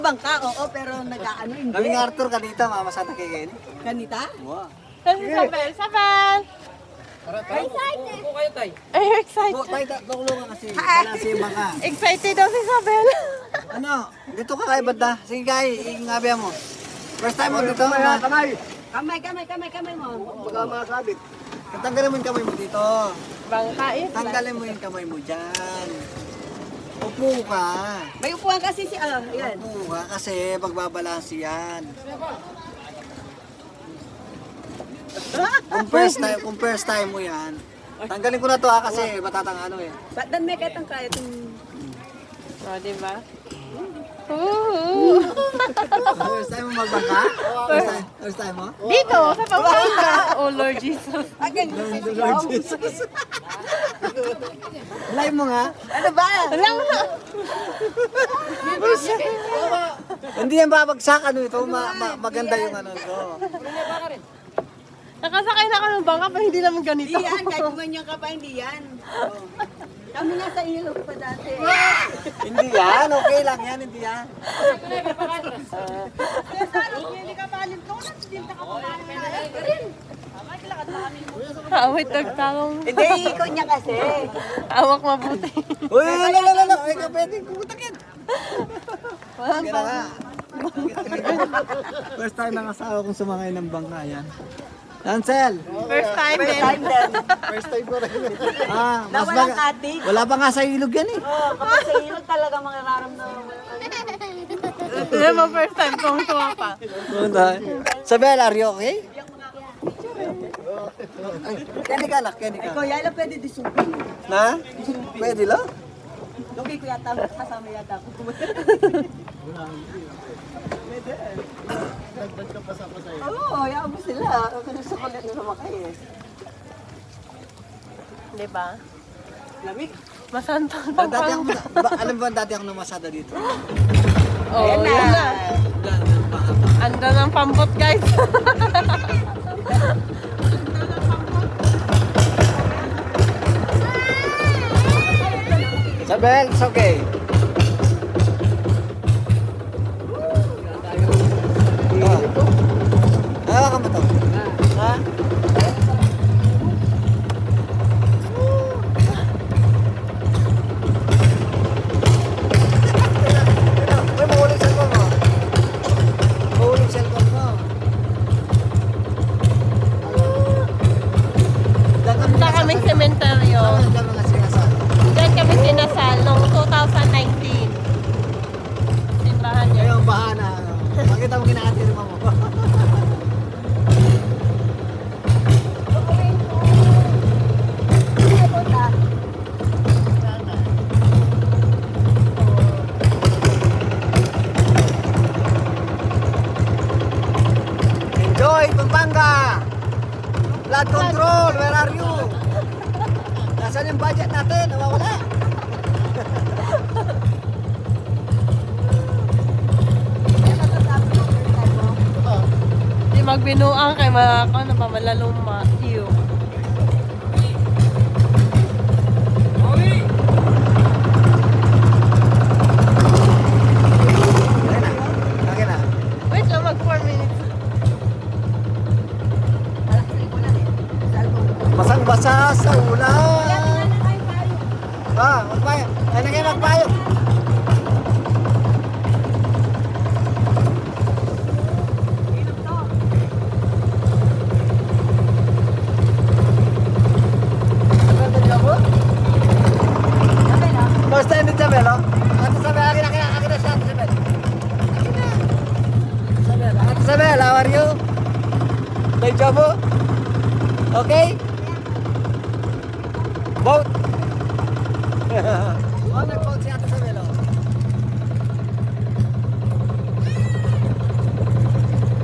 Bangka, oo, pero nag-ano hindi. Kaming Arthur kanita, mamasada kay Kenny. Kanita? Wow. Kasi Isabel, Isabel! Upo kayo, tay. Ay, excited. Oh, tayo, tulungan kasi. Balanse yung bangka. Excited daw si Isabel. Ano? Dito ka kay banda. Sige kay, ingabi mo. First time mo dito. Kamay. Kamay mo. Baka makasabit. Tanggalin mo yung kamay mo dito. Bangka is Tanggalin mo yung kamay mo dyan. Upo ka. May upuan kasi si, yan. Upo ka kasi magbabalanse yan. Kung first time mo yan, tanggalin ko na to kasi matatang ano eh. Ba't dan may katang kaya itong... O, diba? Woohoo! First time mo magbangka? First time mo? Dito, sa Pampanga. Oh, Lord Jesus. Lord Jesus. Live mo nga. Ano ba? Alam mo. Hindi yan babagsak ano ito. Maganda yung ano ito. Nakasakay na ako ng bangka pa hindi naman ganito. Hindi yan, kahit kumanyan ka pa, hindi yan. Oh. Kami nga sa ilog pa dati. Hindi yan. Okay lang yan. Hindi yan. Hindi ka malim ko, nagsisinta ka Awit nagtalong. Hindi, ikot niya kasi. Awak mabuti. Uy, lala. Ay ka pwedeng kumutakin. Sige na nga. First time ng asawa kong sumakay ng bangka yan. Ansel! First time din. First time ko rin. Na walang katig. Wala pa nga sa ilog yan eh. Oo, kapag sa ilog talaga mangararamdaman mo. Hindi mo first time kung tuwa pa. Sabel, are you okay? Kenny ka nak, Kenny Ikaw, ka. yan lang pwede disubin. Na? Pwede lang? Okay, kuya, kasama yata ako. Oo, hayaan mo sila. Gusto ko na sumakay eh. Diba? Lamig. Masantang Dati ako, Pampanga. alam mo ba dati ako namasada dito? Oh, Ayan na. yun na. Anda ng pambot, guys. Sabel, it's okay. Hawakan mo to. Ha? Uy, mahulog cellphone mo. Mahulog cellphone mo. Punta kaming sementeryo. Diyan mga sinasal. Diyan kami sinasal noong 2019. Simbahan niya. Ngayon, bahana. Pakita mo kinakatirma mo. Enjoy, Pampanga! Blood control, where are you? Nasaan yung budget natin? Nawawala. Di magbinuang kay mga ako na pa malaluma. Ew. Ayan na. Okay na. Wait lang, mag 4 minutes. Basang-basa sa ulan. Magpayo. Ano kayo magpayo? First time din Sabel, oh. Ate Sabel, akin na siya, Ate Sabel. Akin na. Sabel, Ate Sabel, how are you? May job mo? Okay? Boat? Oh, nag-boat si Ate